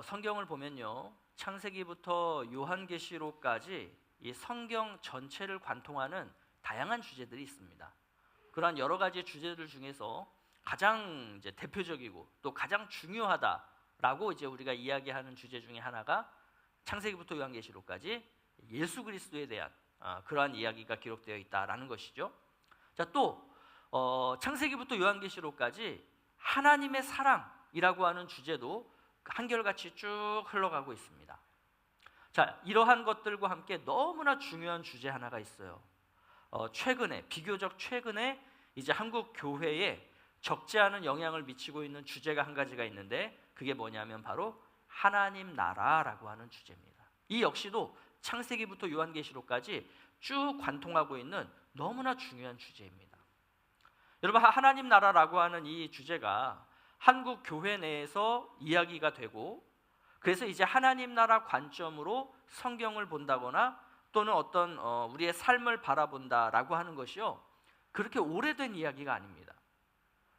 성경을 보면요, 창세기부터 요한계시록까지 이 성경 전체를 관통하는 다양한 주제들이 있습니다. 그러한 여러 가지 주제들 중에서 가장 이제 대표적이고 또 가장 중요하다라고 이제 우리가 이야기하는 주제 중에 하나가 창세기부터 요한계시록까지 예수 그리스도에 대한 그러한 이야기가 기록되어 있다라는 것이죠. 자, 또 창세기부터 요한계시록까지 하나님의 사랑이라고 하는 주제도 한결같이 쭉 흘러가고 있습니다. 자, 이러한 것들과 함께 너무나 중요한 주제 하나가 있어요. 비교적 최근에 이제 한국 교회에 적지 않은 영향을 미치고 있는 주제가 한 가지가 있는데, 그게 뭐냐면 바로 하나님 나라라고 하는 주제입니다. 이 역시도 창세기부터 요한계시록까지 쭉 관통하고 있는 너무나 중요한 주제입니다. 여러분, 하나님 나라라고 하는 이 주제가 한국 교회 내에서 이야기가 되고, 그래서 이제 하나님 나라 관점으로 성경을 본다거나 또는 어떤 우리의 삶을 바라본다라고 하는 것이요, 그렇게 오래된 이야기가 아닙니다.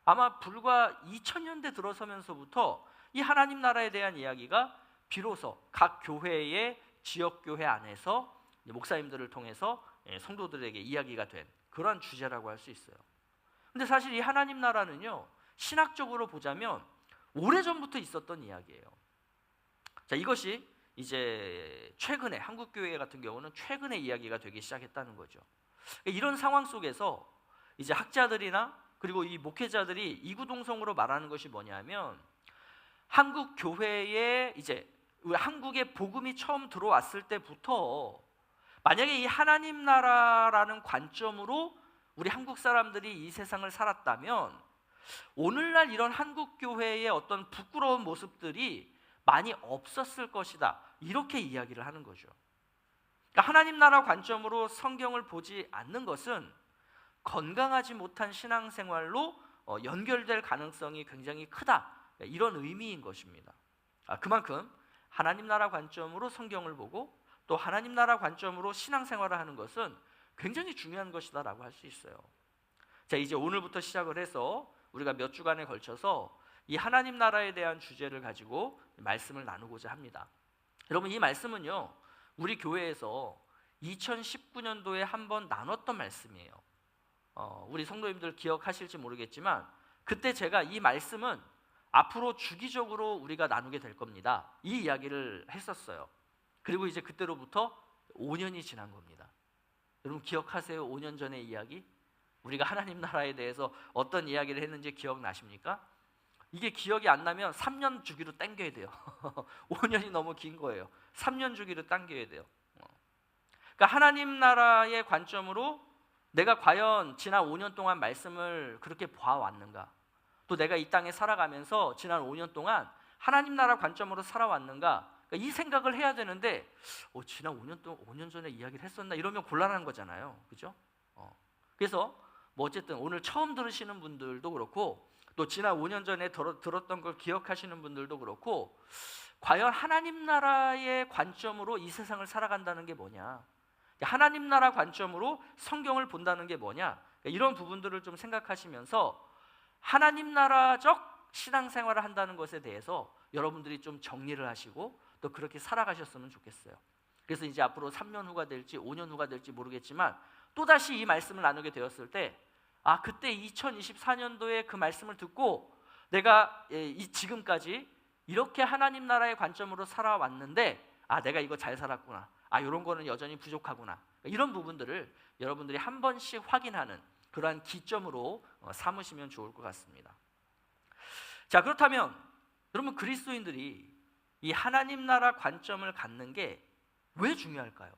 아마 불과 2000년대 들어서면서부터 이 하나님 나라에 대한 이야기가 비로소 각 교회의 지역교회 안에서 목사님들을 통해서 성도들에게 이야기가 된 그러한 주제라고 할 수 있어요. 근데 사실 이 하나님 나라는요, 신학적으로 보자면 오래전부터 있었던 이야기예요. 자, 이것이 이제 최근에 한국 교회 같은 경우는 최근에 이야기가 되기 시작했다는 거죠. 이런 상황 속에서 이제 학자들이나 그리고 이 목회자들이 이구동성으로 말하는 것이 뭐냐면, 한국 교회에 이제 한국에 복음이 처음 들어왔을 때부터 만약에 이 하나님 나라라는 관점으로 우리 한국 사람들이 이 세상을 살았다면 오늘날 이런 한국 교회의 어떤 부끄러운 모습들이 많이 없었을 것이다, 이렇게 이야기를 하는 거죠. 그러니까 하나님 나라 관점으로 성경을 보지 않는 것은 건강하지 못한 신앙생활로 연결될 가능성이 굉장히 크다, 이런 의미인 것입니다. 그만큼 하나님 나라 관점으로 성경을 보고 또 하나님 나라 관점으로 신앙생활을 하는 것은 굉장히 중요한 것이다라고 할 수 있어요. 자, 이제 오늘부터 시작을 해서 우리가 몇 주간에 걸쳐서 이 하나님 나라에 대한 주제를 가지고 말씀을 나누고자 합니다. 여러분, 이 말씀은요, 우리 교회에서 2019년도에 한번 나눴던 말씀이에요. 우리 성도님들 기억하실지 모르겠지만 그때 제가 이 말씀은 앞으로 주기적으로 우리가 나누게 될 겁니다, 이 이야기를 했었어요. 그리고 이제 그때로부터 5년이 지난 겁니다. 여러분, 기억하세요? 5년 전의 이야기? 우리가 하나님 나라에 대해서 어떤 이야기를 했는지 기억나십니까? 이게 기억이 안 나면 3년 주기로 당겨야 돼요. 5년이 너무 긴 거예요. 3년 주기로 당겨야 돼요. 그러니까 하나님 나라의 관점으로 내가 과연 지난 5년 동안 말씀을 그렇게 봐왔는가, 또 내가 이 땅에 살아가면서 지난 5년 동안 하나님 나라 관점으로 살아왔는가, 그러니까 이 생각을 해야 되는데 지난 5년 전에 이야기를 했었나, 이러면 곤란한 거잖아요, 그죠? 그래서 뭐 어쨌든 오늘 처음 들으시는 분들도 그렇고 또 지난 5년 전에 들었던 걸 기억하시는 분들도 그렇고, 과연 하나님 나라의 관점으로 이 세상을 살아간다는 게 뭐냐, 하나님 나라 관점으로 성경을 본다는 게 뭐냐, 이런 부분들을 좀 생각하시면서 하나님 나라적 신앙생활을 한다는 것에 대해서 여러분들이 좀 정리를 하시고 또 그렇게 살아가셨으면 좋겠어요. 그래서 이제 앞으로 3년 후가 될지 5년 후가 될지 모르겠지만 또다시 이 말씀을 나누게 되었을 때, 그때 2024년도에 그 말씀을 듣고 내가 지금까지 이렇게 하나님 나라의 관점으로 살아왔는데 내가 이거 잘 살았구나, 이런 거는 여전히 부족하구나, 이런 부분들을 여러분들이 한 번씩 확인하는 그러한 기점으로 삼으시면 좋을 것 같습니다. 자, 그렇다면 여러분, 그리스도인들이 이 하나님 나라 관점을 갖는 게 왜 중요할까요?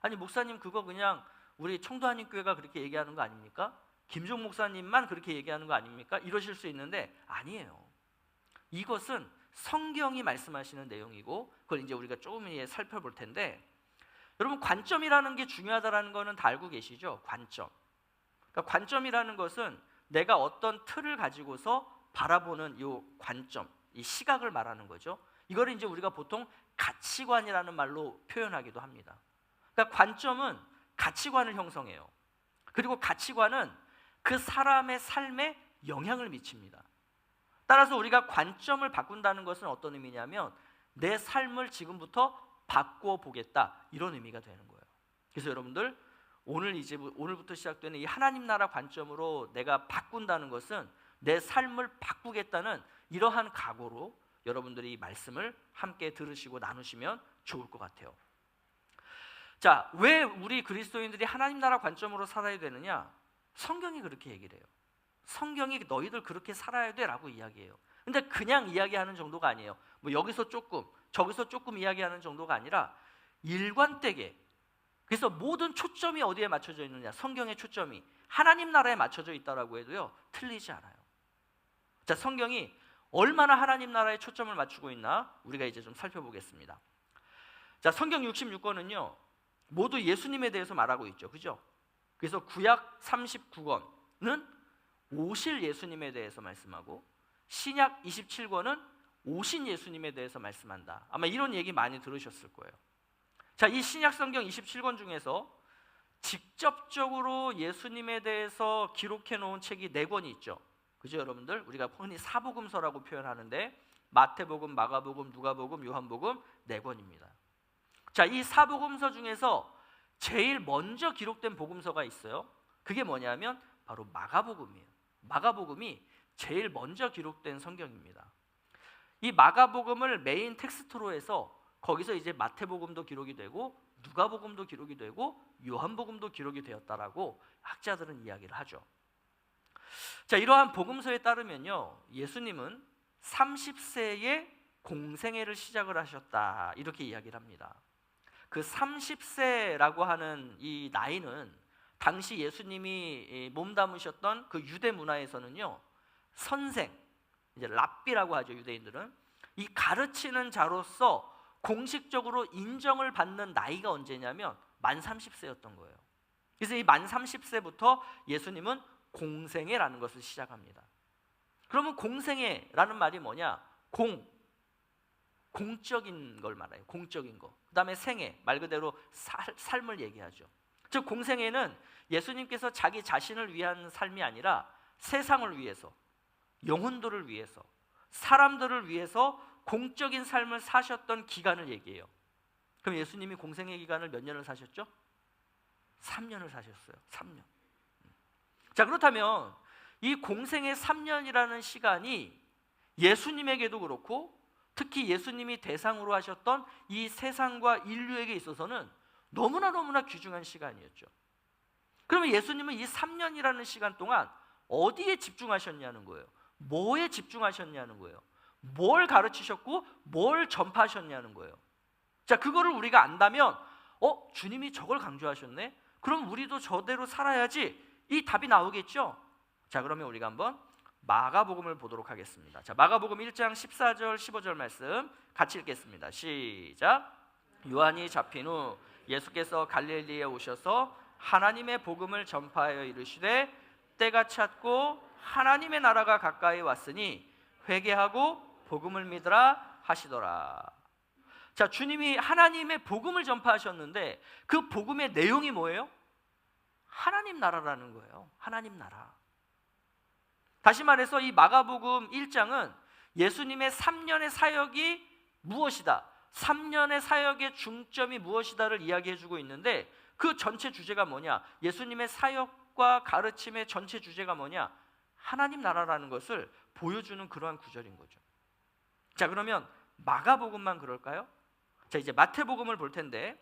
아니, 목사님, 그거 그냥 우리 청도한인교회가 그렇게 얘기하는 거 아닙니까? 김종 목사님만 그렇게 얘기하는 거 아닙니까? 이러실 수 있는데 아니에요. 이것은 성경이 말씀하시는 내용이고 그걸 이제 우리가 조금 살펴볼 텐데, 여러분, 관점이라는 게 중요하다는 거는 다 알고 계시죠? 관점. 그러니까 관점이라는 것은 내가 어떤 틀을 가지고서 바라보는 이 관점, 이 시각을 말하는 거죠. 이거를 이제 우리가 보통 가치관이라는 말로 표현하기도 합니다. 그러니까 관점은 가치관을 형성해요. 그리고 가치관은 그 사람의 삶에 영향을 미칩니다. 따라서 우리가 관점을 바꾼다는 것은 어떤 의미냐면 내 삶을 지금부터 바꿔 보겠다, 이런 의미가 되는 거예요. 그래서 여러분들, 오늘부터 시작되는 이 하나님 나라 관점으로 내가 바꾼다는 것은 내 삶을 바꾸겠다는 이러한 각오로 여러분들이 이 말씀을 함께 들으시고 나누시면 좋을 것 같아요. 자, 왜 우리 그리스도인들이 하나님 나라 관점으로 살아야 되느냐? 성경이 그렇게 얘기를 해요. 성경이 너희들 그렇게 살아야 돼 라고 이야기해요. 근데 그냥 이야기하는 정도가 아니에요. 뭐 여기서 조금 저기서 조금 이야기하는 정도가 아니라 일관되게. 그래서 모든 초점이 어디에 맞춰져 있느냐? 성경의 초점이 하나님 나라에 맞춰져 있다라고 해도요, 틀리지 않아요. 자, 성경이 얼마나 하나님 나라에 초점을 맞추고 있나 우리가 이제 좀 살펴보겠습니다. 자, 성경 66권은요 모두 예수님에 대해서 말하고 있죠, 그죠? 그래서 구약 39권은 오실 예수님에 대해서 말씀하고, 신약 27권은 오신 예수님에 대해서 말씀한다. 아마 이런 얘기 많이 들으셨을 거예요. 자, 이 신약 성경 27권 중에서 직접적으로 예수님에 대해서 기록해 놓은 책이 4권이 있죠, 그죠 여러분들? 우리가 흔히 사복음서라고 표현하는데 마태복음, 마가복음, 누가복음, 요한복음 4권입니다. 자, 이 사복음서 중에서 제일 먼저 기록된 복음서가 있어요. 그게 뭐냐면 바로 마가복음이에요. 마가복음이 제일 먼저 기록된 성경입니다. 이 마가복음을 메인 텍스트로 해서 거기서 이제 마태복음도 기록이 되고 누가복음도 기록이 되고 요한복음도 기록이 되었다라고 학자들은 이야기를 하죠. 자, 이러한 복음서에 따르면요, 예수님은 30세에 공생애를 시작을 하셨다, 이렇게 이야기를 합니다. 그 30세라고 하는 이 나이는 당시 예수님이 몸담으셨던 그 유대 문화에서는요, 선생, 이제 랍비라고 하죠, 유대인들은. 이 가르치는 자로서 공식적으로 인정을 받는 나이가 언제냐면 만 30세였던 거예요. 그래서 이 만 30세부터 예수님은 공생애라는 것을 시작합니다. 그러면 공생애라는 말이 뭐냐? 공적인 걸 말해요. 공적인 거. 그 다음에 생애, 말 그대로 삶을 얘기하죠. 즉 공생애는 예수님께서 자기 자신을 위한 삶이 아니라 세상을 위해서, 영혼들을 위해서, 사람들을 위해서 공적인 삶을 사셨던 기간을 얘기해요. 그럼 예수님이 공생애 기간을 몇 년을 사셨죠? 3년을 사셨어요. 3년. 자, 그렇다면 이 공생애 3년이라는 시간이 예수님에게도 그렇고 특히 예수님이 대상으로 하셨던 이 세상과 인류에게 있어서는 너무나 귀중한 시간이었죠. 그러면 예수님은 이 3년이라는 시간 동안 어디에 집중하셨냐는 거예요. 뭐에 집중하셨냐는 거예요. 뭘 가르치셨고 뭘 전파하셨냐는 거예요. 자, 그거를 우리가 안다면 주님이 저걸 강조하셨네? 그럼 우리도 저대로 살아야지, 이 답이 나오겠죠? 자, 그러면 우리가 한번 마가복음을 보도록 하겠습니다. 자, 마가복음 1장 14절 15절 말씀 같이 읽겠습니다. 시작. 요한이 잡힌 후 예수께서 갈릴리에 오셔서 하나님의 복음을 전파하여 이르시되 때가 찼고 하나님의 나라가 가까이 왔으니 회개하고 복음을 믿으라 하시더라. 자, 주님이 하나님의 복음을 전파하셨는데 그 복음의 내용이 뭐예요? 하나님 나라라는 거예요. 하나님 나라. 다시 말해서 이 마가복음 1장은 예수님의 3년의 사역이 무엇이다, 3년의 사역의 중점이 무엇이다를 이야기해주고 있는데 그 전체 주제가 뭐냐? 예수님의 사역과 가르침의 전체 주제가 뭐냐? 하나님 나라라는 것을 보여주는 그러한 구절인 거죠. 자, 그러면 마가복음만 그럴까요? 자, 이제 마태복음을 볼 텐데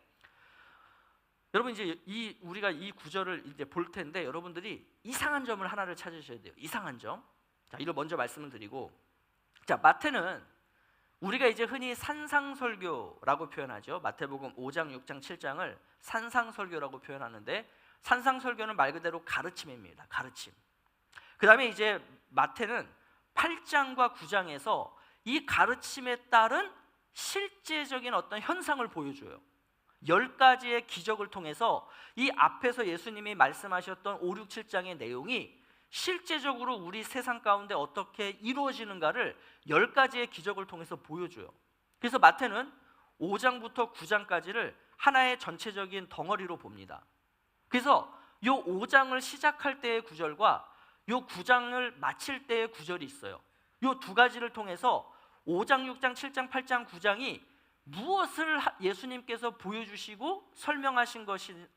여러분 이제 우리가 이 구절을 이제 볼 텐데 여러분들이 이상한 점을 하나를 찾으셔야 돼요. 이상한 점. 자, 이걸 먼저 말씀을 드리고, 자, 마태는 우리가 이제 흔히 산상설교라고 표현하죠. 마태복음 5장, 6장, 7장을 산상설교라고 표현하는데 산상설교는 말 그대로 가르침입니다. 가르침. 그 다음에 이제 마태는 8장과 9장에서 이 가르침에 따른 실제적인 어떤 현상을 보여줘요. 10가지의 기적을 통해서 이 앞에서 예수님이 말씀하셨던 5, 6, 7장의 내용이 실제적으로 우리 세상 가운데 어떻게 이루어지는가를 10가지의 기적을 통해서 보여줘요. 그래서 마태는 5장부터 9장까지를 하나의 전체적인 덩어리로 봅니다. 그래서 이 5장을 시작할 때의 구절과 이 9장을 마칠 때의 구절이 있어요. 이 두 가지를 통해서 5장, 6장, 7장, 8장, 9장이 무엇을 예수님께서 보여주시고 설명하신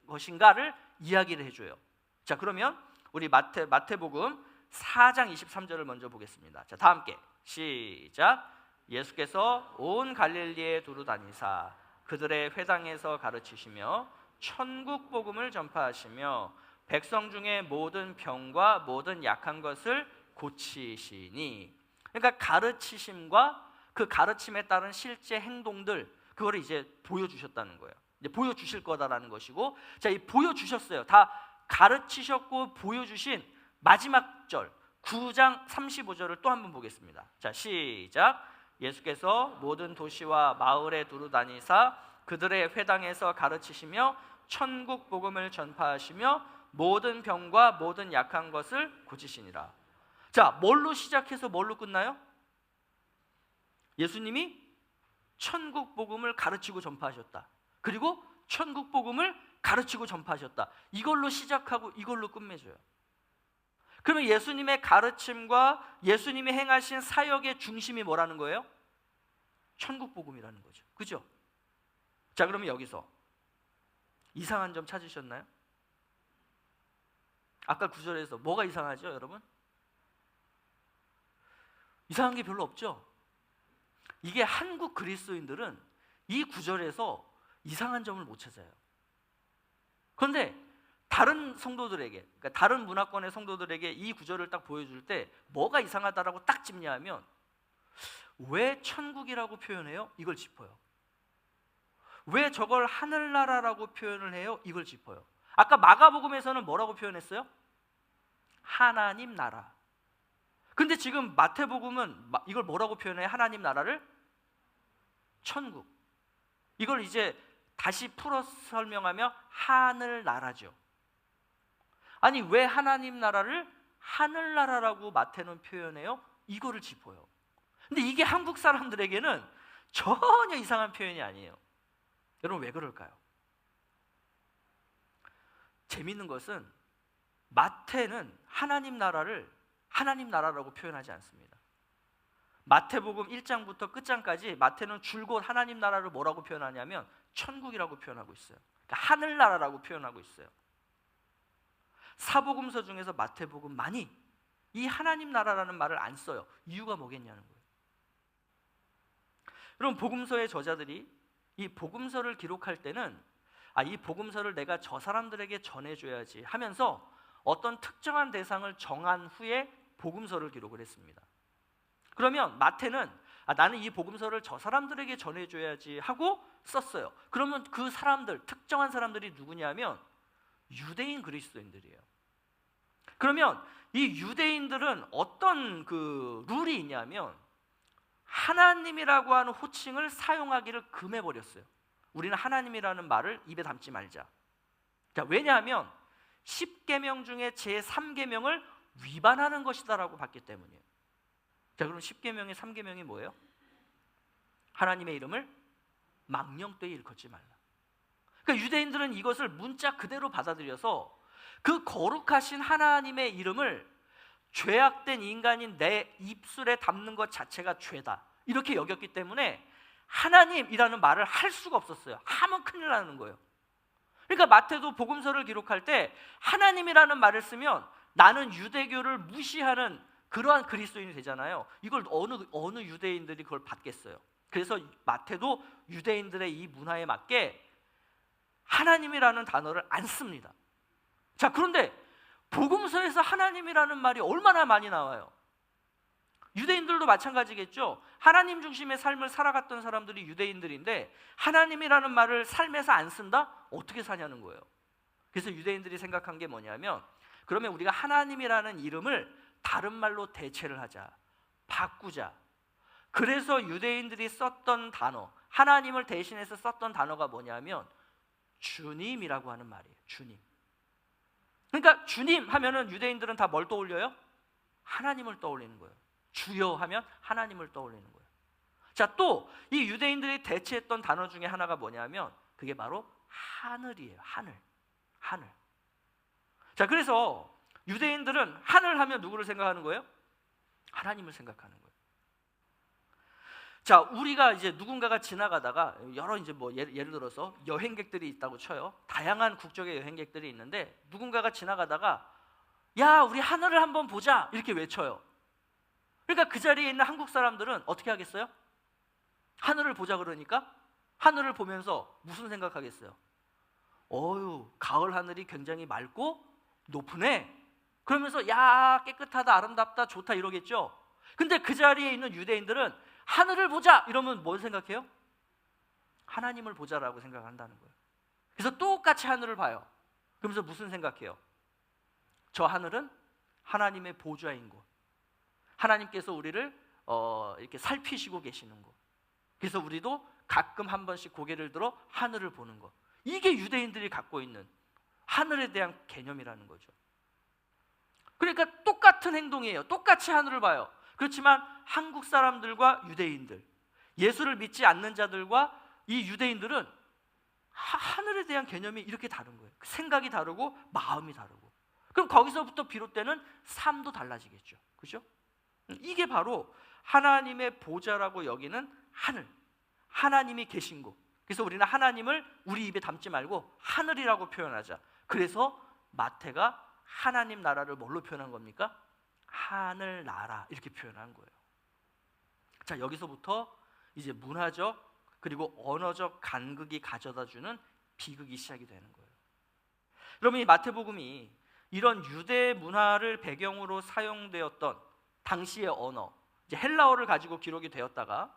것인가를 이야기를 해줘요. 자, 그러면 우리 마태복음 4장 23절을 먼저 보겠습니다. 자, 다 함께 시작. 예수께서 온 갈릴리에 두루 다니사 그들의 회당에서 가르치시며 천국 복음을 전파하시며 백성 중에 모든 병과 모든 약한 것을 고치시니. 그러니까 가르치심과 그 가르침에 따른 실제 행동들, 그거를 이제 보여주셨다는 거예요. 이제 보여주실 거다라는 것이고, 자, 이 보여주셨어요. 다 가르치셨고 보여주신 마지막 절 9장 35절을 또 한번 보겠습니다. 자, 시작. 예수께서 모든 도시와 마을에 두루 다니사 그들의 회당에서 가르치시며 천국 복음을 전파하시며 모든 병과 모든 약한 것을 고치시니라. 자, 뭘로 시작해서 뭘로 끝나요? 예수님이 천국 복음을 가르치고 전파하셨다. 그리고 천국 복음을 가르치고 전파하셨다. 이걸로 시작하고 이걸로 끝맺어요. 그러면 예수님의 가르침과 예수님이 행하신 사역의 중심이 뭐라는 거예요? 천국 복음이라는 거죠. 그죠? 자, 그러면 여기서 이상한 점 찾으셨나요? 아까 구절에서 뭐가 이상하죠, 여러분? 이상한 게 별로 없죠? 이게 한국 그리스도인들은 이 구절에서 이상한 점을 못 찾아요. 그런데 다른 성도들에게, 그러니까 다른 문화권의 성도들에게 이 구절을 딱 보여줄 때 뭐가 이상하다라고 딱 짚냐면, 왜 천국이라고 표현해요? 이걸 짚어요. 왜 저걸 하늘나라라고 표현을 해요? 이걸 짚어요. 아까 마가복음에서는 뭐라고 표현했어요? 하나님 나라. 근데 지금 마태복음은 이걸 뭐라고 표현해요? 하나님 나라를? 천국. 이걸 이제 다시 풀어 설명하며 하늘나라죠. 아니, 왜 하나님 나라를 하늘나라라고 마태는 표현해요? 이거를 짚어요. 근데 이게 한국 사람들에게는 전혀 이상한 표현이 아니에요. 여러분, 왜 그럴까요? 재밌는 것은 마태는 하나님 나라를 하나님 나라라고 표현하지 않습니다. 마태복음 1장부터 끝장까지 마태는 줄곧 하나님 나라를 뭐라고 표현하냐면 천국이라고 표현하고 있어요. 그러니까 하늘나라라고 표현하고 있어요. 사복음서 중에서 마태복음만이 이 하나님 나라라는 말을 안 써요. 이유가 뭐겠냐는 거예요. 여러분, 복음서의 저자들이 이 복음서를 기록할 때는 이 복음서를 내가 저 사람들에게 전해줘야지 하면서 어떤 특정한 대상을 정한 후에 복음서를 기록을 했습니다. 그러면 마태는 나는 이 복음서를 저 사람들에게 전해줘야지 하고 썼어요. 그러면 그 사람들, 특정한 사람들이 누구냐면 유대인 그리스도인들이에요. 그러면 이 유대인들은 어떤 그 룰이 있냐면 하나님이라고 하는 호칭을 사용하기를 금해버렸어요. 우리는 하나님이라는 말을 입에 담지 말자. 자, 왜냐하면 10계명 중에 제3계명을 위반하는 것이다라고 봤기 때문이에요. 자, 그럼 10계명의 3계명이 뭐예요? 하나님의 이름을 망령되이 일컫지 말라. 그러니까 유대인들은 이것을 문자 그대로 받아들여서 그 거룩하신 하나님의 이름을 죄악된 인간인 내 입술에 담는 것 자체가 죄다, 이렇게 여겼기 때문에 하나님이라는 말을 할 수가 없었어요. 하면 큰일 나는 거예요. 그러니까 마태도 복음서를 기록할 때 하나님이라는 말을 쓰면 나는 유대교를 무시하는 그러한 그리스도인이 되잖아요. 이걸 어느 유대인들이 그걸 받겠어요. 그래서 마태도 유대인들의 이 문화에 맞게 하나님이라는 단어를 안 씁니다. 자, 그런데 복음서에서 하나님이라는 말이 얼마나 많이 나와요. 유대인들도 마찬가지겠죠. 하나님 중심의 삶을 살아갔던 사람들이 유대인들인데 하나님이라는 말을 삶에서 안 쓴다? 어떻게 사냐는 거예요. 그래서 유대인들이 생각한 게 뭐냐면, 그러면 우리가 하나님이라는 이름을 다른 말로 대체를 하자, 바꾸자. 그래서 유대인들이 썼던 단어, 하나님을 대신해서 썼던 단어가 뭐냐면 주님이라고 하는 말이에요. 주님. 그러니까 주님 하면은 유대인들은 다 뭘 떠올려요? 하나님을 떠올리는 거예요. 주여 하면 하나님을 떠올리는 거예요. 자, 또 이 유대인들이 대체했던 단어 중에 하나가 뭐냐면 그게 바로 하늘이에요. 하늘. 자, 그래서 유대인들은 하늘 하면 누구를 생각하는 거예요? 하나님을 생각하는 거예요. 자, 우리가 이제 누군가가 지나가다가 여러 이제 뭐 예를 들어서 여행객들이 있다고 쳐요. 다양한 국적의 여행객들이 있는데 누군가가 지나가다가 야, 우리 하늘을 한번 보자 이렇게 외쳐요. 그러니까 그 자리에 있는 한국 사람들은 어떻게 하겠어요? 하늘을 보자 그러니까 하늘을 보면서 무슨 생각하겠어요? 어유, 가을 하늘이 굉장히 맑고 높으네. 그러면서 야, 깨끗하다, 아름답다, 좋다 이러겠죠. 근데 그 자리에 있는 유대인들은 하늘을 보자 이러면 뭘 생각해요? 하나님을 보자라고 생각한다는 거예요. 그래서 똑같이 하늘을 봐요. 그러면서 무슨 생각해요? 저 하늘은 하나님의 보좌인 곳, 하나님께서 우리를 이렇게 살피시고 계시는 곳. 그래서 우리도 가끔 한 번씩 고개를 들어 하늘을 보는 것. 이게 유대인들이 갖고 있는 하늘에 대한 개념이라는 거죠. 그러니까 똑같은 행동이에요. 똑같이 하늘을 봐요. 그렇지만 한국 사람들과 유대인들, 예수를 믿지 않는 자들과 이 유대인들은 하늘에 대한 개념이 이렇게 다른 거예요. 생각이 다르고 마음이 다르고. 그럼 거기서부터 비롯되는 삶도 달라지겠죠. 그죠? 이게 바로 하나님의 보좌라고 여기는 하늘, 하나님이 계신 곳. 그래서 우리는 하나님을 우리 입에 담지 말고 하늘이라고 표현하자. 그래서 마태가 하나님 나라를 뭘로 표현한 겁니까? 하늘나라 이렇게 표현한 거예요. 자, 여기서부터 이제 문화적 그리고 언어적 간극이 가져다주는 비극이 시작이 되는 거예요. 그러면 이 마태복음이 이런 유대 문화를 배경으로 사용되었던 당시의 언어, 이제 헬라어를 가지고 기록이 되었다가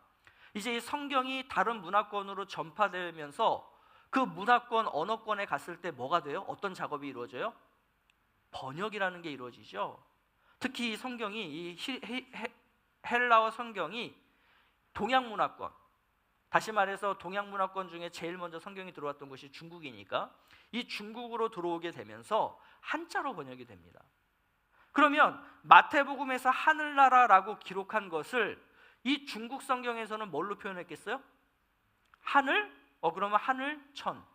이제 이 성경이 다른 문화권으로 전파되면서 그 문화권, 언어권에 갔을 때 뭐가 돼요? 어떤 작업이 이루어져요? 번역이라는 게 이루어지죠. 특히 이 성경이 이 헬라어 성경이 동양 문화권, 다시 말해서 동양 문화권 중에 제일 먼저 성경이 들어왔던 곳이 중국이니까 이 중국으로 들어오게 되면서 한자로 번역이 됩니다. 그러면 마태복음에서 하늘나라라고 기록한 것을 이 중국 성경에서는 뭘로 표현했겠어요? 하늘? 그러면 하늘천,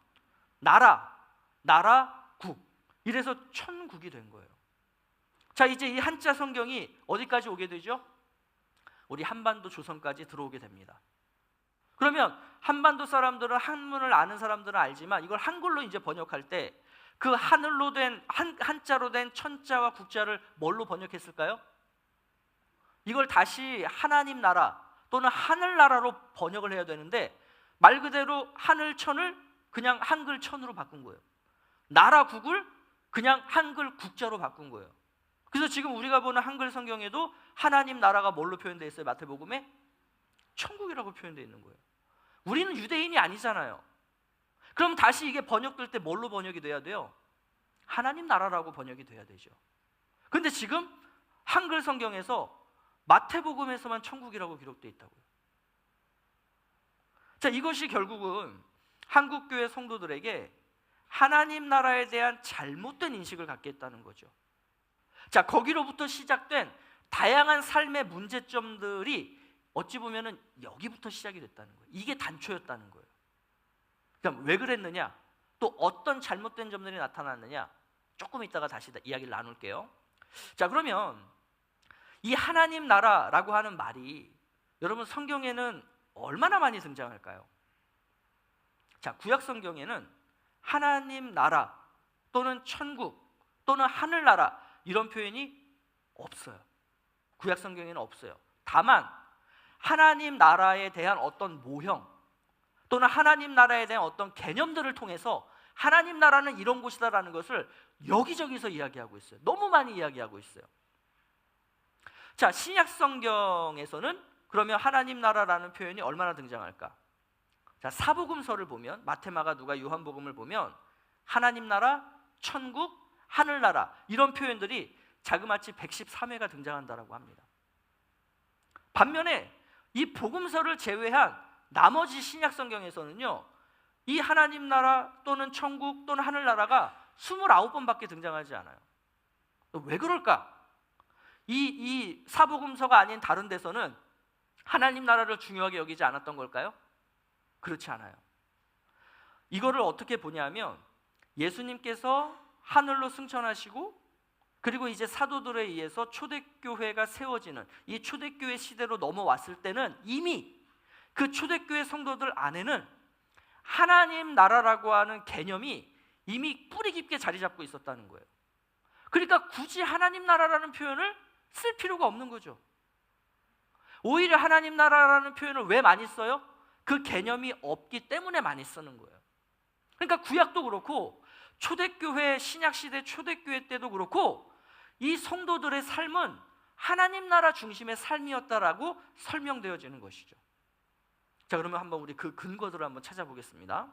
나라, 나라국. 이래서 천국이 된 거예요. 자, 이제 이 한자 성경이 어디까지 오게 되죠? 우리 한반도 조선까지 들어오게 됩니다. 그러면 한반도 사람들은 한문을 아는 사람들은 알지만 이걸 한글로 이제 번역할 때 그 하늘로 된 한자로 된 천자와 국자를 뭘로 번역했을까요? 이걸 다시 하나님 나라 또는 하늘나라로 번역을 해야 되는데 말 그대로 하늘천을 그냥 한글천으로 바꾼 거예요. 나라국을 그냥 한글 국자로 바꾼 거예요. 그래서 지금 우리가 보는 한글 성경에도 하나님 나라가 뭘로 표현되어 있어요? 마태복음에 천국이라고 표현되어 있는 거예요. 우리는 유대인이 아니잖아요. 그럼 다시 이게 번역될 때 뭘로 번역이 돼야 돼요? 하나님 나라라고 번역이 돼야 되죠. 근데 지금 한글 성경에서 마태복음에서만 천국이라고 기록되어 있다고요. 자, 이것이 결국은 한국교회 성도들에게 하나님 나라에 대한 잘못된 인식을 갖게 했다는 거죠. 자, 거기로부터 시작된 다양한 삶의 문제점들이 어찌 보면은 여기부터 시작이 됐다는 거예요. 이게 단초였다는 거예요. 그럼 왜 그랬느냐? 또 어떤 잘못된 점들이 나타났느냐? 조금 이따가 다시 이야기를 나눌게요. 자, 그러면 이 하나님 나라라고 하는 말이 여러분 성경에는 얼마나 많이 등장할까요? 자, 구약 성경에는 하나님 나라 또는 천국 또는 하늘나라 이런 표현이 없어요. 구약 성경에는 없어요. 다만 하나님 나라에 대한 어떤 모형 또는 하나님 나라에 대한 어떤 개념들을 통해서 하나님 나라는 이런 곳이다라는 것을 여기저기서 이야기하고 있어요. 너무 많이 이야기하고 있어요. 자, 신약 성경에서는 그러면 하나님 나라라는 표현이 얼마나 등장할까? 자, 사복음서를 보면 마태, 마가, 누가, 요한복음을 보면 하나님 나라, 천국, 하늘나라 이런 표현들이 자그마치 113회가 등장한다라고 합니다. 반면에 이 복음서를 제외한 나머지 신약 성경에서는요, 이 하나님 나라 또는 천국 또는 하늘나라가 29번밖에 등장하지 않아요. 왜 그럴까? 이 사복음서가 아닌 다른 데서는 하나님 나라를 중요하게 여기지 않았던 걸까요? 그렇지 않아요. 이거를 어떻게 보냐면 예수님께서 하늘로 승천하시고 그리고 이제 사도들에 의해서 초대교회가 세워지는 이 초대교회 시대로 넘어왔을 때는 이미 그 초대교회 성도들 안에는 하나님 나라라고 하는 개념이 이미 뿌리 깊게 자리 잡고 있었다는 거예요. 그러니까 굳이 하나님 나라라는 표현을 쓸 필요가 없는 거죠. 오히려 하나님 나라라는 표현을 왜 많이 써요? 그 개념이 없기 때문에 많이 쓰는 거예요. 그러니까 구약도 그렇고 초대교회, 신약시대 초대교회 때도 그렇고 이 성도들의 삶은 하나님 나라 중심의 삶이었다라고 설명되어지는 것이죠. 자, 그러면 한번 우리 그 근거들을 한번 찾아보겠습니다.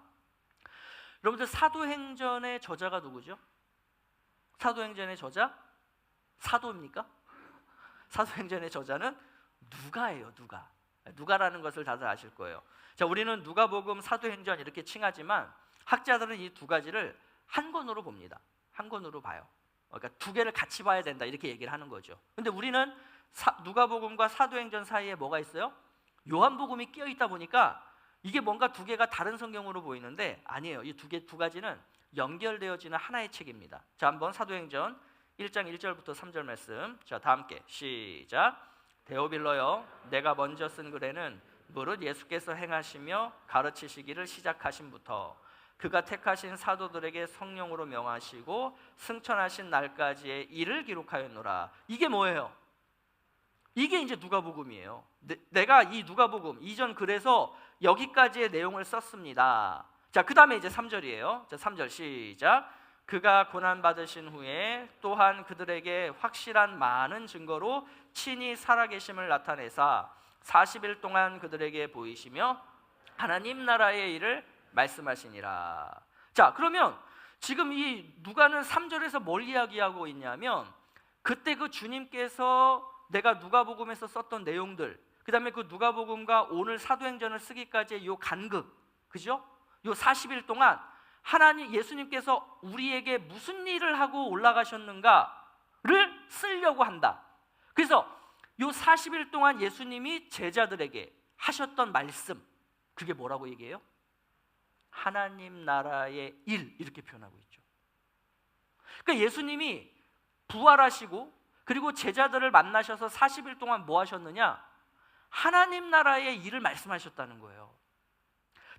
여러분들, 사도행전의 저자가 누구죠? 사도행전의 저자? 사도입니까? 사도행전의 저자는 누가예요. 누가라는 것을 다들 아실 거예요. 자, 우리는 누가복음, 사도행전 이렇게 칭하지만 학자들은 이 두 가지를 한 권으로 봅니다. 한 권으로 봐요. 그러니까 두 개를 같이 봐야 된다 이렇게 얘기를 하는 거죠. 근데 우리는 누가복음과 사도행전 사이에 뭐가 있어요? 요한복음이 끼어 있다 보니까 이게 뭔가 두 개가 다른 성경으로 보이는데 아니에요. 이 두 가지는 연결되어지는 하나의 책입니다. 자, 한번 사도행전 1장 1절부터 3절 말씀. 자, 다 함께 시작. 데오빌러여, 내가 먼저 쓴 글에는 무릇 예수께서 행하시며 가르치시기를 시작하신부터 그가 택하신 사도들에게 성령으로 명하시고 승천하신 날까지의 일을 기록하였노라. 이게 뭐예요? 이게 이제 누가복음이에요. 내가 이 누가복음 이전 글에서 여기까지의 내용을 썼습니다. 자, 그 다음에 이제 3절이에요. 자, 3절 시작. 그가 고난받으신 후에 또한 그들에게 확실한 많은 증거로 친히 살아계심을 나타내사 40일 동안 그들에게 보이시며 하나님 나라의 일을 말씀하시니라. 자, 그러면 지금 이 누가는 3절에서 뭘 이야기하고 있냐면 그때 그 주님께서 내가 누가복음에서 썼던 내용들, 그 다음에 그 누가복음과 오늘 사도행전을 쓰기까지의 요 간극, 그죠? 요 40일 동안 하나님, 예수님께서 우리에게 무슨 일을 하고 올라가셨는가를 쓰려고 한다. 그래서 요 40일 동안 예수님이 제자들에게 하셨던 말씀, 그게 뭐라고 얘기해요? 하나님 나라의 일, 이렇게 표현하고 있죠. 그러니까 예수님이 부활하시고 그리고 제자들을 만나셔서 40일 동안 뭐 하셨느냐? 하나님 나라의 일을 말씀하셨다는 거예요.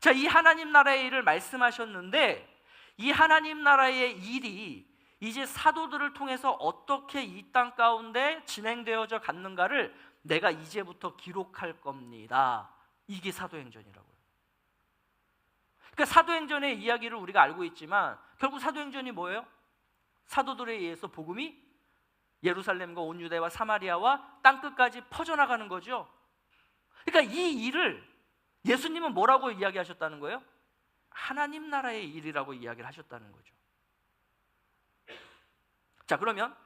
자, 이 하나님 나라의 일을 말씀하셨는데 이 하나님 나라의 일이 이제 사도들을 통해서 어떻게 이 땅 가운데 진행되어져 갔는가를 내가 이제부터 기록할 겁니다. 이게 사도행전이라고요. 그러니까 사도행전의 이야기를 우리가 알고 있지만 결국 사도행전이 뭐예요? 사도들에 의해서 복음이 예루살렘과 온 유대와 사마리아와 땅끝까지 퍼져나가는 거죠. 그러니까 이 일을 예수님은 뭐라고 이야기하셨다는 거예요? 하나님 나라의 일이라고 이야기를 하셨다는 거죠. 자, 그러면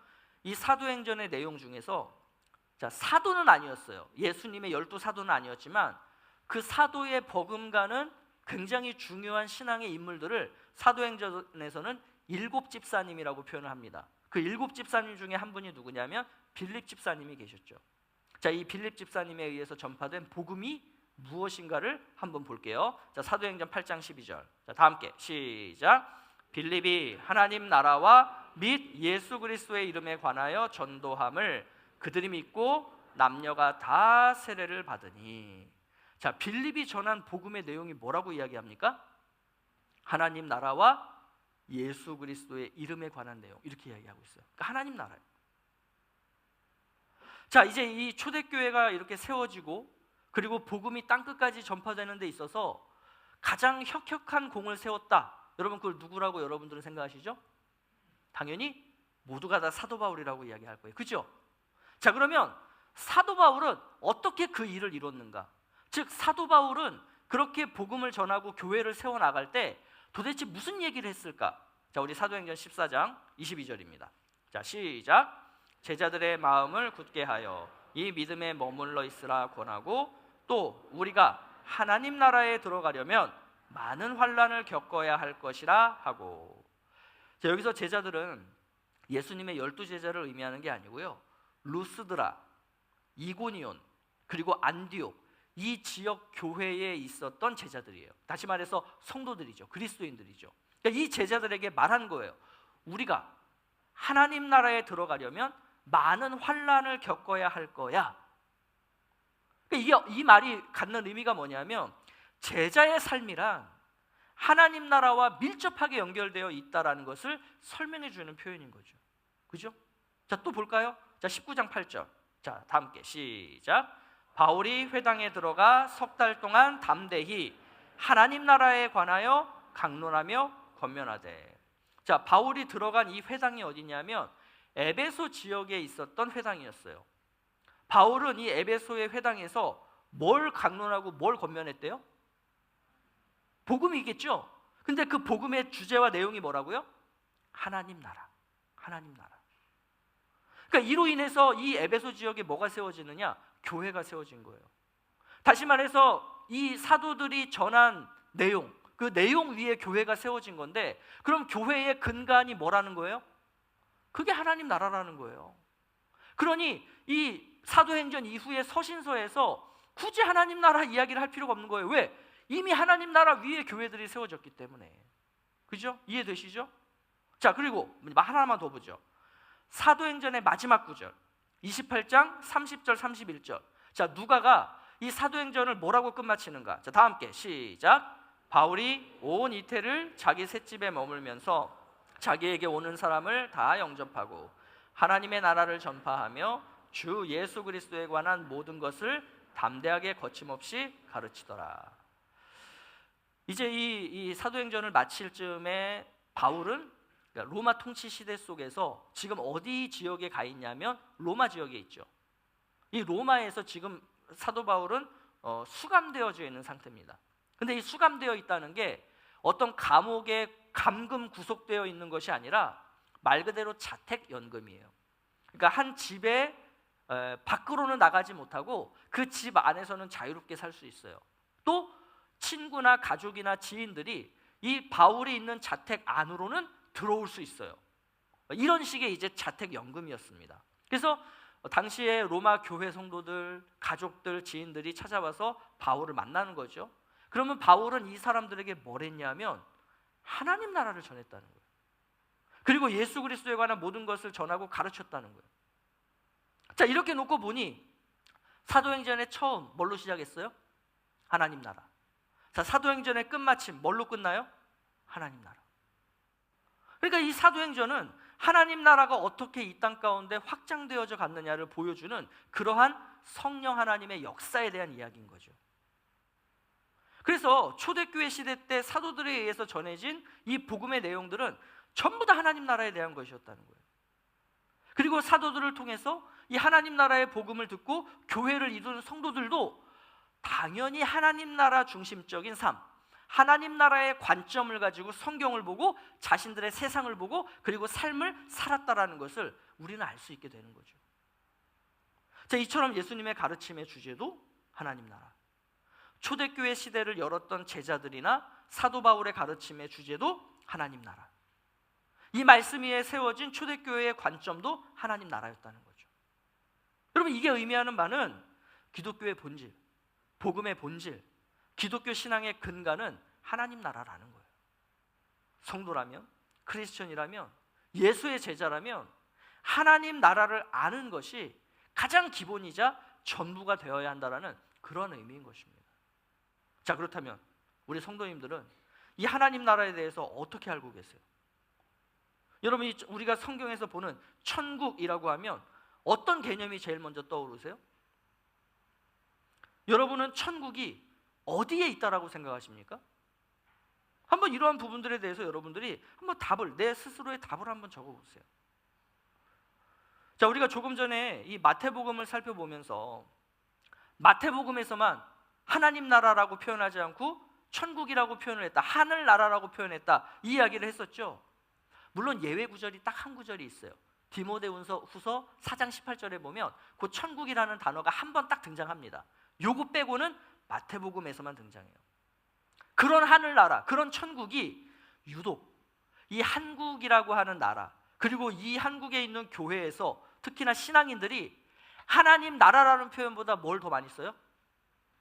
이 사도행전의 내용 중에서 자, 사도는 아니었어요. 예수님의 12사도는 아니었지만 그 사도의 버금가는 굉장히 중요한 신앙의 인물들을 사도행전에서는 7집사님이라고 표현을 합니다. 그 7집사님 중에 한 분이 누구냐면 빌립 집사님이 계셨죠. 자, 이 빌립 집사님에 의해서 전파된 복음이 무엇인가를 한번 볼게요. 자, 사도행전 8장 12절. 자, 다 함께 시작. 빌립이 하나님 나라와 및 예수 그리스도의 이름에 관하여 전도함을 그들이 믿고 남녀가 다 세례를 받으니. 자, 빌립이 전한 복음의 내용이 뭐라고 이야기합니까? 하나님 나라와 예수 그리스도의 이름에 관한 내용, 이렇게 이야기하고 있어요. 그러니까 하나님 나라예요. 자, 이제 이 초대교회가 이렇게 세워지고 그리고 복음이 땅끝까지 전파되는 데 있어서 가장 혁혁한 공을 세웠다. 여러분, 그걸 누구라고 여러분들은 생각하시죠? 당연히 모두가 다 사도 바울이라고 이야기할 거예요. 그죠? 자, 그러면 사도 바울은 어떻게 그 일을 이뤘는가? 즉, 사도 바울은 그렇게 복음을 전하고 교회를 세워나갈 때 도대체 무슨 얘기를 했을까? 자, 우리 사도행전 14장 22절입니다. 자, 시작. 제자들의 마음을 굳게 하여 이 믿음에 머물러 있으라 권하고 또 우리가 하나님 나라에 들어가려면 많은 환난을 겪어야 할 것이라 하고. 자, 여기서 제자들은 예수님의 12제자를 의미하는 게 아니고요, 루스드라, 이고니온, 그리고 안디옥, 이 지역 교회에 있었던 제자들이에요. 다시 말해서 성도들이죠. 그리스도인들이죠. 그러니까 이 제자들에게 말한 거예요. 우리가 하나님 나라에 들어가려면 많은 환난을 겪어야 할 거야. 그러니까 이 말이 갖는 의미가 뭐냐면 제자의 삶이란 하나님 나라와 밀접하게 연결되어 있다라는 것을 설명해 주는 표현인 거죠. 그죠? 자, 또 볼까요? 자, 19장 8절. 자, 다 함께 시작. 바울이 회당에 들어가 석 달 동안 담대히 하나님 나라에 관하여 강론하며 권면하되. 자, 바울이 들어간 이 회당이 어디냐면 에베소 지역에 있었던 회당이었어요. 바울은 이 에베소의 회당에서 뭘 강론하고 뭘 권면했대요? 복음이겠죠. 근데 그 복음의 주제와 내용이 뭐라고요? 하나님 나라, 하나님 나라. 그러니까 이로 인해서 이 에베소 지역에 뭐가 세워지느냐? 교회가 세워진 거예요. 다시 말해서 이 사도들이 전한 내용, 그 내용 위에 교회가 세워진 건데, 그럼 교회의 근간이 뭐라는 거예요? 그게 하나님 나라라는 거예요. 그러니 이 사도행전 이후에 서신서에서 굳이 하나님 나라 이야기를 할 필요가 없는 거예요. 왜? 이미 하나님 나라 위에 교회들이 세워졌기 때문에. 그죠? 이해되시죠? 자, 그리고 하나만 더 보죠. 사도행전의 마지막 구절 28장 30절 31절. 자, 누가가 이 사도행전을 뭐라고 끝마치는가? 자, 다 함께 시작. 바울이 온 이태를 자기 셋집에 머물면서 자기에게 오는 사람을 다 영접하고 하나님의 나라를 전파하며 주 예수 그리스도에 관한 모든 것을 담대하게 거침없이 가르치더라. 이제 이 사도행전을 마칠 즈음에 바울은 로마 통치 시대 속에서 지금 어디 지역에 가 있냐면 로마 지역에 있죠. 이 로마에서 지금 사도 바울은 수감되어져 있는 상태입니다. 근데 이 수감되어 있다는 게 어떤 감옥에 감금 구속되어 있는 것이 아니라 말 그대로 자택 연금이에요. 그러니까 한 집에 밖으로는 나가지 못하고 그 집 안에서는 자유롭게 살 수 있어요. 또 친구나 가족이나 지인들이 이 바울이 있는 자택 안으로는 들어올 수 있어요. 이런 식의 이제 자택 연금이었습니다. 그래서 당시에 로마 교회 성도들, 가족들, 지인들이 찾아와서 바울을 만나는 거죠. 그러면 바울은 이 사람들에게 뭘 했냐면 하나님 나라를 전했다는 거예요. 그리고 예수 그리스도에 관한 모든 것을 전하고 가르쳤다는 거예요. 자, 이렇게 놓고 보니 사도행전의 처음 뭘로 시작했어요? 하나님 나라. 자, 사도행전의 끝마침 뭘로 끝나요? 하나님 나라. 그러니까 이 사도행전은 하나님 나라가 어떻게 이 땅 가운데 확장되어져 갔느냐를 보여주는 그러한 성령 하나님의 역사에 대한 이야기인 거죠. 그래서 초대교회 시대 때 사도들에 의해서 전해진 이 복음의 내용들은 전부 다 하나님 나라에 대한 것이었다는 거예요. 그리고 사도들을 통해서 이 하나님 나라의 복음을 듣고 교회를 이루는 성도들도 당연히 하나님 나라 중심적인 삶, 하나님 나라의 관점을 가지고 성경을 보고 자신들의 세상을 보고 그리고 삶을 살았다라는 것을 우리는 알 수 있게 되는 거죠. 자, 이처럼 예수님의 가르침의 주제도 하나님 나라, 초대교회 시대를 열었던 제자들이나 사도 바울의 가르침의 주제도 하나님 나라, 이 말씀 위에 세워진 초대교회의 관점도 하나님 나라였다는 거죠. 여러분, 이게 의미하는 바는 기독교의 본질, 복음의 본질, 기독교 신앙의 근간은 하나님 나라라는 거예요. 성도라면, 크리스천이라면, 예수의 제자라면 하나님 나라를 아는 것이 가장 기본이자 전부가 되어야 한다는 그런 의미인 것입니다. 자, 그렇다면 우리 성도님들은 이 하나님 나라에 대해서 어떻게 알고 계세요? 여러분, 우리가 성경에서 보는 천국이라고 하면 어떤 개념이 제일 먼저 떠오르세요? 여러분은 천국이 어디에 있다라고 생각하십니까? 한번 이러한 부분들에 대해서 여러분들이 한번 내 스스로의 답을 한번 적어보세요. 자, 우리가 조금 전에 이 마태복음을 살펴보면서 마태복음에서만 하나님 나라라고 표현하지 않고 천국이라고 표현을 했다, 하늘나라라고 표현했다, 이 이야기를 했었죠. 물론 예외 구절이 딱 한 구절이 있어요. 디모데후서 4장 18절에 보면 그 천국이라는 단어가 한 번 딱 등장합니다. 요거 빼고는 마태복음에서만 등장해요. 그런 하늘나라, 그런 천국이 유독 이 한국이라고 하는 나라, 그리고 이 한국에 있는 교회에서 특히나 신앙인들이 하나님 나라라는 표현보다 뭘 더 많이 써요?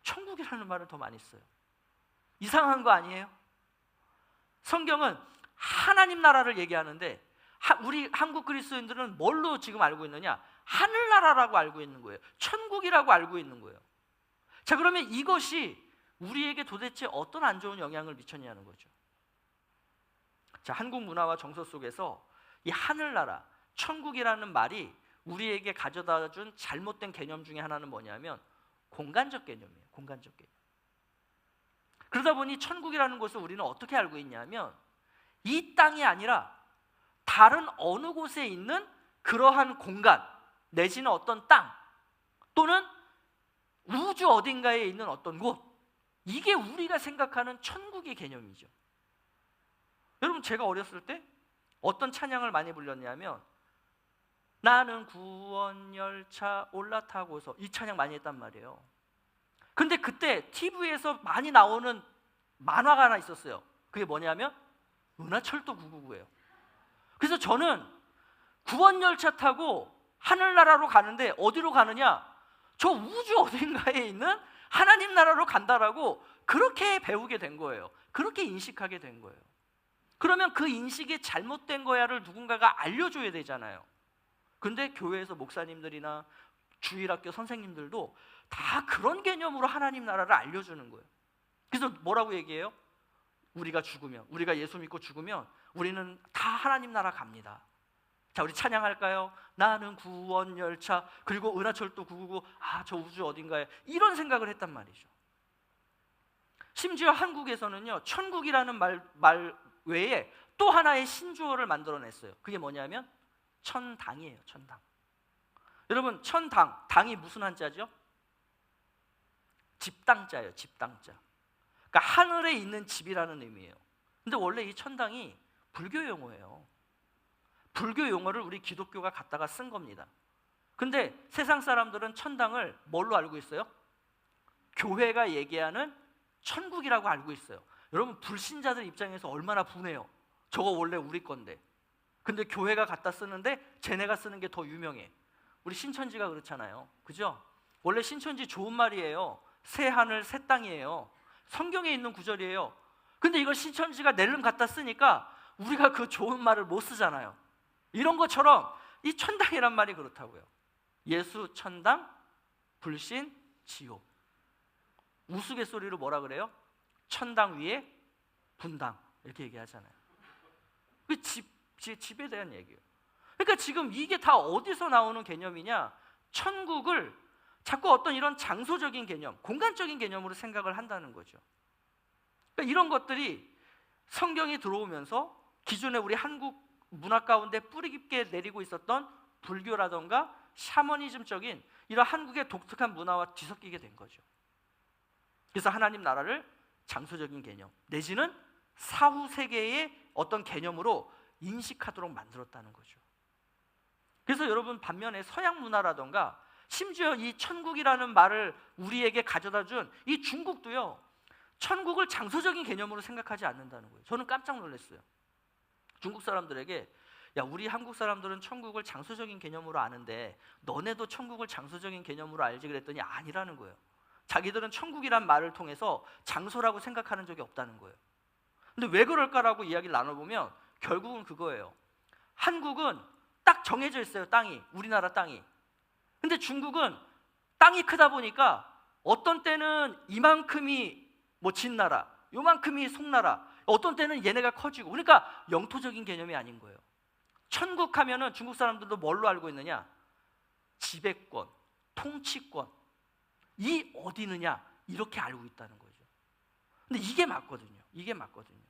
천국이라는 말을 더 많이 써요. 이상한 거 아니에요? 성경은 하나님 나라를 얘기하는데 우리 한국 그리스도인들은 뭘로 지금 알고 있느냐? 하늘나라라고 알고 있는 거예요. 천국이라고 알고 있는 거예요. 자, 그러면 이것이 우리에게 도대체 어떤 안 좋은 영향을 미쳤냐는 거죠. 자, 한국 문화와 정서 속에서 이 하늘나라, 천국이라는 말이 우리에게 가져다 준 잘못된 개념 중에 하나는 뭐냐면 공간적 개념이에요. 공간적 개념. 그러다 보니 천국이라는 것을 우리는 어떻게 알고 있냐면 이 땅이 아니라 다른 어느 곳에 있는 그러한 공간 내지는 어떤 땅 또는 우주 어딘가에 있는 어떤 곳, 이게 우리가 생각하는 천국의 개념이죠. 여러분, 제가 어렸을 때 어떤 찬양을 많이 불렀냐면 나는 구원열차 올라타고서, 이 찬양 많이 했단 말이에요. 근데 그때 TV에서 많이 나오는 만화가 하나 있었어요. 그게 뭐냐면 은하철도 999예요. 그래서 저는 구원열차 타고 하늘나라로 가는데 어디로 가느냐? 저 우주 어딘가에 있는 하나님 나라로 간다라고 그렇게 배우게 된 거예요. 그렇게 인식하게 된 거예요. 그러면 그 인식이 잘못된 거야를 누군가가 알려줘야 되잖아요. 근데 교회에서 목사님들이나 주일학교 선생님들도 다 그런 개념으로 하나님 나라를 알려주는 거예요. 그래서 뭐라고 얘기해요? 우리가 죽으면, 우리가 예수 믿고 죽으면 우리는 다 하나님 나라 갑니다. 자, 우리 찬양할까요? 나는 구원열차, 그리고 은하철도 999, 저 우주 어딘가에, 이런 생각을 했단 말이죠. 심지어 한국에서는요, 천국이라는 말 외에 또 하나의 신조어를 만들어냈어요. 그게 뭐냐면 천당이에요. 천당. 여러분, 천당, 당이 무슨 한자죠? 집당자예요. 집당자. 그러니까 하늘에 있는 집이라는 의미예요. 근데 원래 이 천당이 불교 용어예요. 불교 용어를 우리 기독교가 갖다가 쓴 겁니다. 근데 세상 사람들은 천당을 뭘로 알고 있어요? 교회가 얘기하는 천국이라고 알고 있어요. 여러분, 불신자들 입장에서 얼마나 분해요. 저거 원래 우리 건데. 근데 교회가 갖다 쓰는데 쟤네가 쓰는 게 더 유명해. 우리 신천지가 그렇잖아요. 그죠? 원래 신천지 좋은 말이에요. 새 하늘 새 땅이에요. 성경에 있는 구절이에요. 근데 이걸 신천지가 낼름 갖다 쓰니까 우리가 그 좋은 말을 못 쓰잖아요. 이런 것처럼 이 천당이란 말이 그렇다고요. 예수 천당, 불신 지옥. 우스갯소리로 뭐라 그래요? 천당 위에 분당, 이렇게 얘기하잖아요. 그 집에 대한 얘기예요. 그러니까 지금 이게 다 어디서 나오는 개념이냐? 천국을 자꾸 어떤 이런 장소적인 개념, 공간적인 개념으로 생각을 한다는 거죠. 그러니까 이런 것들이 성경이 들어오면서 기존에 우리 한국 문화 가운데 뿌리 깊게 내리고 있었던 불교라던가 샤머니즘적인 이런 한국의 독특한 문화와 뒤섞이게 된 거죠. 그래서 하나님 나라를 장소적인 개념 내지는 사후 세계의 어떤 개념으로 인식하도록 만들었다는 거죠. 그래서 여러분, 반면에 서양 문화라던가 심지어 이 천국이라는 말을 우리에게 가져다 준 이 중국도요, 천국을 장소적인 개념으로 생각하지 않는다는 거예요. 저는 깜짝 놀랐어요. 중국 사람들에게 야, 우리 한국 사람들은 천국을 장소적인 개념으로 아는데 너네도 천국을 장소적인 개념으로 알지? 그랬더니 아니라는 거예요. 자기들은 천국이란 말을 통해서 장소라고 생각하는 적이 없다는 거예요. 근데 왜 그럴까라고 이야기를 나눠보면 결국은 그거예요. 한국은 딱 정해져 있어요. 땅이, 우리나라 땅이. 근데 중국은 땅이 크다 보니까 어떤 때는 이만큼이 진나라, 요만큼이 송나라, 어떤 때는 얘네가 커지고, 그러니까 영토적인 개념이 아닌 거예요. 천국 하면은 중국 사람들도 뭘로 알고 있느냐? 지배권, 통치권, 이 어디느냐, 이렇게 알고 있다는 거죠. 근데 이게 맞거든요. 이게 맞거든요.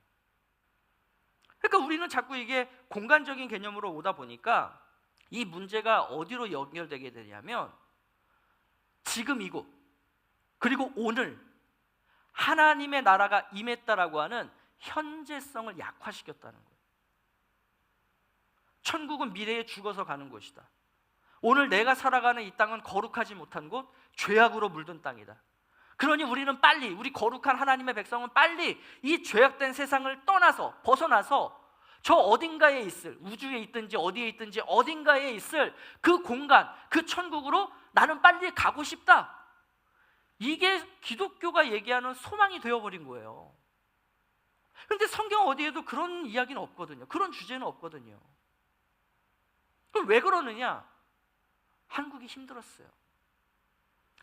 그러니까 우리는 자꾸 이게 공간적인 개념으로 오다 보니까 이 문제가 어디로 연결되게 되냐면 지금 이곳, 그리고 오늘 하나님의 나라가 임했다라고 하는 현재성을 약화시켰다는 거예요. 천국은 미래에 죽어서 가는 곳이다. 오늘 내가 살아가는 이 땅은 거룩하지 못한 곳, 죄악으로 물든 땅이다. 그러니 우리는 빨리, 우리 거룩한 하나님의 백성은 빨리 이 죄악된 세상을 떠나서, 벗어나서 저 어딘가에 있을, 우주에 있든지 어디에 있든지 어딘가에 있을 그 공간, 그 천국으로 나는 빨리 가고 싶다. 이게 기독교가 얘기하는 소망이 되어버린 거예요. 그런데 성경 어디에도 그런 이야기는 없거든요. 그런 주제는 없거든요. 그럼 왜 그러느냐? 한국이 힘들었어요.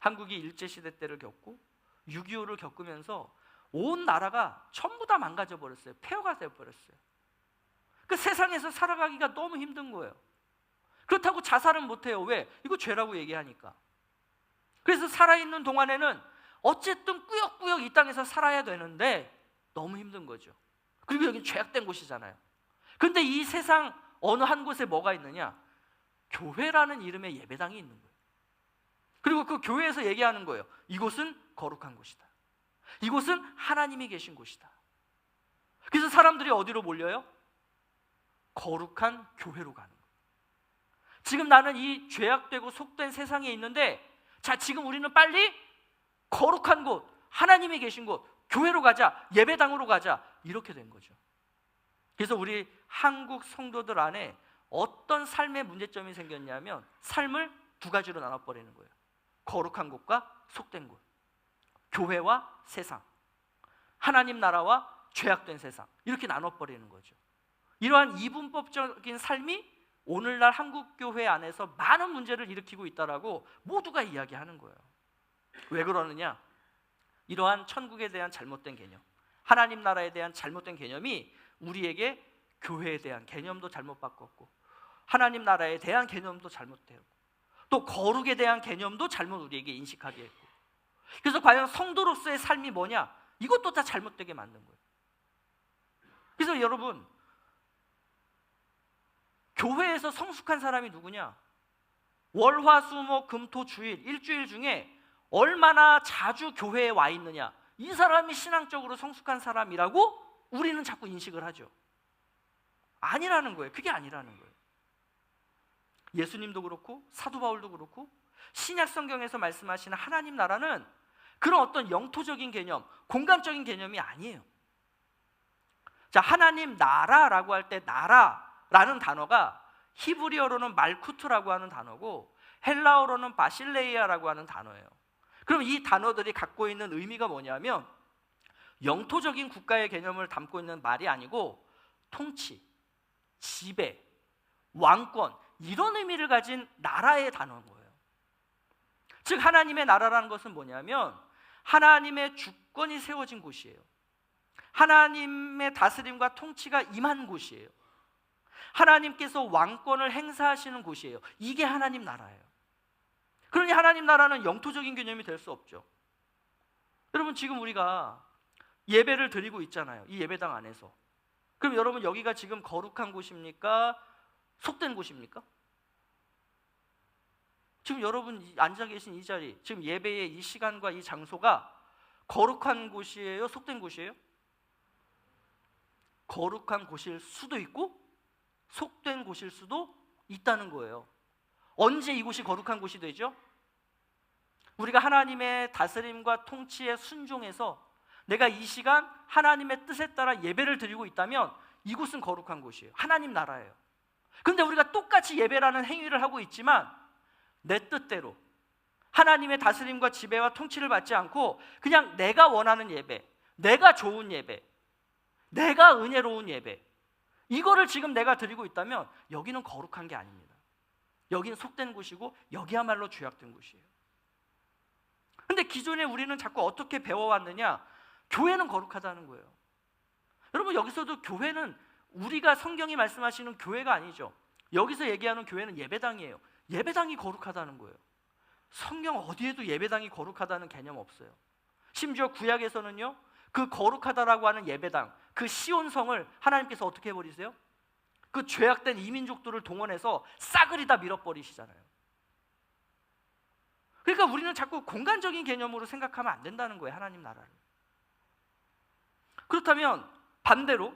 한국이 일제시대 때를 겪고 6.25를 겪으면서 온 나라가 전부 다 망가져 버렸어요. 폐허가 되어버렸어요. 그 세상에서 살아가기가 너무 힘든 거예요. 그렇다고 자살은 못해요. 왜? 이거 죄라고 얘기하니까. 그래서 살아있는 동안에는 어쨌든 꾸역꾸역 이 땅에서 살아야 되는데 너무 힘든 거죠. 그리고 여기 죄악된 곳이잖아요. 그런데 이 세상 어느 한 곳에 뭐가 있느냐? 교회라는 이름의 예배당이 있는 거예요. 그리고 그 교회에서 얘기하는 거예요. 이곳은 거룩한 곳이다. 이곳은 하나님이 계신 곳이다. 그래서 사람들이 어디로 몰려요? 거룩한 교회로 가는 거예요. 지금 나는 이 죄악되고 속된 세상에 있는데, 자, 지금 우리는 빨리 거룩한 곳, 하나님이 계신 곳, 교회로 가자, 예배당으로 가자, 이렇게 된 거죠. 그래서 우리 한국 성도들 안에 어떤 삶의 문제점이 생겼냐면 삶을 두 가지로 나눠버리는 거예요. 거룩한 곳과 속된 곳, 교회와 세상, 하나님 나라와 죄악된 세상, 이렇게 나눠버리는 거죠. 이러한 이분법적인 삶이 오늘날 한국교회 안에서 많은 문제를 일으키고 있다라고 모두가 이야기하는 거예요. 왜 그러느냐? 이러한 천국에 대한 잘못된 개념, 하나님 나라에 대한 잘못된 개념이 우리에게 교회에 대한 개념도 잘못 바꿨고, 하나님 나라에 대한 개념도 잘못되고, 또 거룩에 대한 개념도 잘못 우리에게 인식하게 했고, 그래서 과연 성도로서의 삶이 뭐냐? 이것도 다 잘못되게 만든 거예요. 그래서 여러분, 교회에서 성숙한 사람이 누구냐? 월화수목금토주일 일주일 중에 얼마나 자주 교회에 와 있느냐, 이 사람이 신앙적으로 성숙한 사람이라고 우리는 자꾸 인식을 하죠. 아니라는 거예요. 그게 아니라는 거예요. 예수님도 그렇고 사도 바울도 그렇고 신약 성경에서 말씀하시는 하나님 나라는 그런 어떤 영토적인 개념, 공간적인 개념이 아니에요. 자, 하나님 나라라고 할 때 나라라는 단어가 히브리어로는 말쿠트라고 하는 단어고 헬라어로는 바실레이아라고 하는 단어예요. 그럼 이 단어들이 갖고 있는 의미가 뭐냐면 영토적인 국가의 개념을 담고 있는 말이 아니고 통치, 지배, 왕권, 이런 의미를 가진 나라의 단어인 거예요. 즉 하나님의 나라라는 것은 뭐냐면 하나님의 주권이 세워진 곳이에요. 하나님의 다스림과 통치가 임한 곳이에요. 하나님께서 왕권을 행사하시는 곳이에요. 이게 하나님 나라예요. 그러니 하나님 나라는 영토적인 개념이 될 수 없죠. 여러분, 지금 우리가 예배를 드리고 있잖아요. 이 예배당 안에서. 그럼 여러분, 여기가 지금 거룩한 곳입니까? 속된 곳입니까? 지금 여러분 앉아 계신 이 자리, 지금 예배의 이 시간과 이 장소가 거룩한 곳이에요? 속된 곳이에요? 거룩한 곳일 수도 있고 속된 곳일 수도 있다는 거예요. 언제 이곳이 거룩한 곳이 되죠? 우리가 하나님의 다스림과 통치에 순종해서 내가 이 시간 하나님의 뜻에 따라 예배를 드리고 있다면 이곳은 거룩한 곳이에요. 하나님 나라예요. 그런데 우리가 똑같이 예배라는 행위를 하고 있지만 내 뜻대로 하나님의 다스림과 지배와 통치를 받지 않고 그냥 내가 원하는 예배, 내가 좋은 예배, 내가 은혜로운 예배, 이거를 지금 내가 드리고 있다면 여기는 거룩한 게 아닙니다. 여기는 속된 곳이고 여기야말로 죄악된 곳이에요. 근데 기존에 우리는 자꾸 어떻게 배워왔느냐? 교회는 거룩하다는 거예요. 여러분, 여기서도 교회는 우리가 성경이 말씀하시는 교회가 아니죠. 여기서 얘기하는 교회는 예배당이에요. 예배당이 거룩하다는 거예요. 성경 어디에도 예배당이 거룩하다는 개념 없어요. 심지어 구약에서는요, 그 거룩하다라고 하는 예배당, 그 시온성을 하나님께서 어떻게 해버리세요? 그 죄악된 이민족들을 동원해서 싸그리 다 밀어버리시잖아요. 그러니까 우리는 자꾸 공간적인 개념으로 생각하면 안 된다는 거예요, 하나님 나라를. 그렇다면 반대로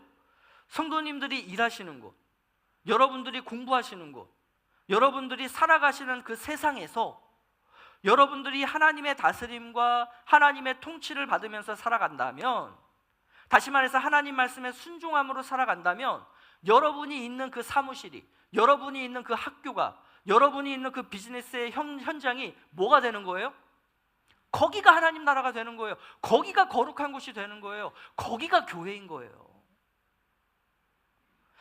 성도님들이 일하시는 곳, 여러분들이 공부하시는 곳, 여러분들이 살아가시는 그 세상에서 여러분들이 하나님의 다스림과 하나님의 통치를 받으면서 살아간다면, 다시 말해서 하나님 말씀에 순종함으로 살아간다면 여러분이 있는 그 사무실이, 여러분이 있는 그 학교가, 여러분이 있는 그 비즈니스의 현장이 뭐가 되는 거예요? 거기가 하나님 나라가 되는 거예요. 거기가 거룩한 곳이 되는 거예요. 거기가 교회인 거예요.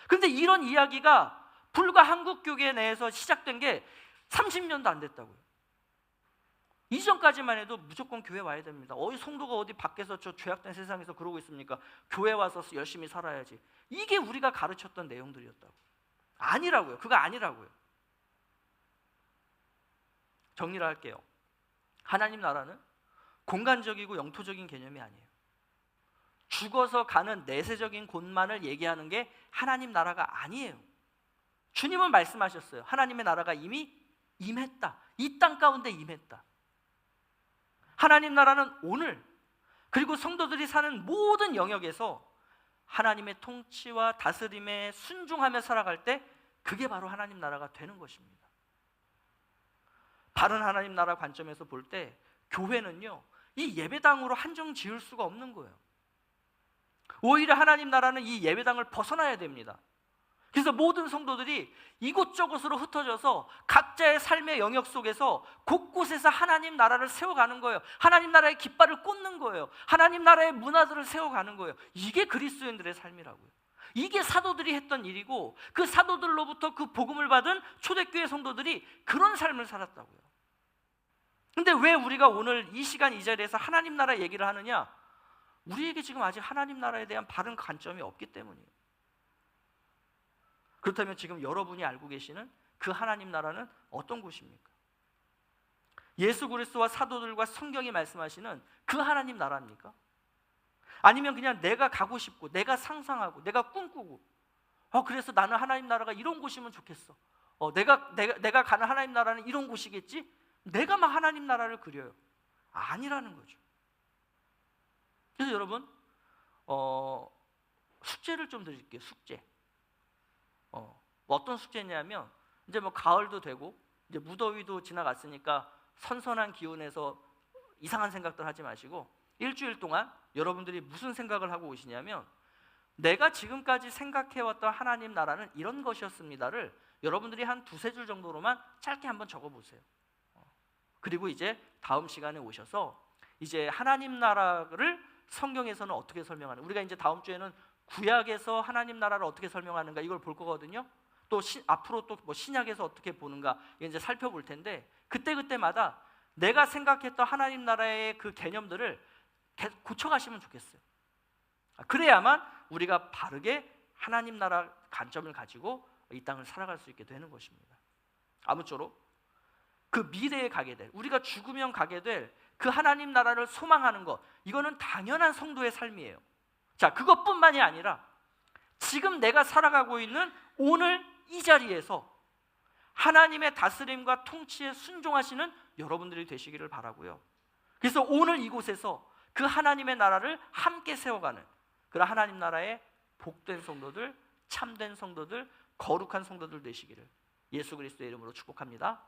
그런데 이런 이야기가 불과 한국 교계 내에서 시작된 게 30년도 안 됐다고요. 이전까지만 해도 무조건 교회 와야 됩니다. 성도가 어디 밖에서 저 죄악된 세상에서 그러고 있습니까? 교회 와서 열심히 살아야지. 이게 우리가 가르쳤던 내용들이었다고. 아니라고요. 그거 아니라고요. 정리를 할게요. 하나님 나라는 공간적이고 영토적인 개념이 아니에요. 죽어서 가는 내세적인 곳만을 얘기하는 게 하나님 나라가 아니에요. 주님은 말씀하셨어요. 하나님의 나라가 이미 임했다. 이 땅 가운데 임했다. 하나님 나라는 오늘, 그리고 성도들이 사는 모든 영역에서 하나님의 통치와 다스림에 순종하며 살아갈 때 그게 바로 하나님 나라가 되는 것입니다. 바른 하나님 나라 관점에서 볼 때 교회는요, 이 예배당으로 한정 지을 수가 없는 거예요. 오히려 하나님 나라는 이 예배당을 벗어나야 됩니다. 그래서 모든 성도들이 이곳저곳으로 흩어져서 각자의 삶의 영역 속에서 곳곳에서 하나님 나라를 세워가는 거예요. 하나님 나라의 깃발을 꽂는 거예요. 하나님 나라의 문화들을 세워가는 거예요. 이게 그리스도인들의 삶이라고요. 이게 사도들이 했던 일이고, 그 사도들로부터 그 복음을 받은 초대교회 성도들이 그런 삶을 살았다고요. 근데 왜 우리가 오늘 이 시간 이 자리에서 하나님 나라 얘기를 하느냐? 우리에게 지금 아직 하나님 나라에 대한 바른 관점이 없기 때문이에요. 그렇다면 지금 여러분이 알고 계시는 그 하나님 나라는 어떤 곳입니까? 예수 그리스도와 사도들과 성경이 말씀하시는 그 하나님 나라입니까? 아니면 그냥 내가 가고 싶고, 내가 상상하고, 내가 꿈꾸고, 그래서 나는 하나님 나라가 이런 곳이면 좋겠어. 내가 가는 하나님 나라는 이런 곳이겠지? 내가 막 하나님 나라를 그려요. 아니라는 거죠. 그래서 여러분, 숙제를 좀 드릴게요. 숙제. 어떤 숙제냐면, 이제 뭐 가을도 되고 이제 무더위도 지나갔으니까 선선한 기온에서 이상한 생각들 하지 마시고, 일주일 동안 여러분들이 무슨 생각을 하고 오시냐면, 내가 지금까지 생각해왔던 하나님 나라는 이런 것이었습니다를 여러분들이 한 두세 줄 정도로만 짧게 한번 적어보세요. 그리고 이제 다음 시간에 오셔서 이제 하나님 나라를 성경에서는 어떻게 설명하는, 우리가 이제 다음 주에는 구약에서 하나님 나라를 어떻게 설명하는가 이걸 볼 거거든요. 또 앞으로 또 뭐 신약에서 어떻게 보는가 이제 살펴볼 텐데, 그때마다 내가 생각했던 하나님 나라의 그 개념들을 계속 고쳐가시면 좋겠어요. 그래야만 우리가 바르게 하나님 나라 관점을 가지고 이 땅을 살아갈 수 있게 되는 것입니다. 아무쪼록 그 미래에 가게 될, 우리가 죽으면 가게 될 그 하나님 나라를 소망하는 것, 이거는 당연한 성도의 삶이에요. 자, 그것뿐만이 아니라 지금 내가 살아가고 있는 오늘 이 자리에서 하나님의 다스림과 통치에 순종하시는 여러분들이 되시기를 바라고요. 그래서 오늘 이곳에서 그 하나님의 나라를 함께 세워가는 그런 하나님 나라의 복된 성도들, 참된 성도들, 거룩한 성도들 되시기를 예수 그리스도의 이름으로 축복합니다.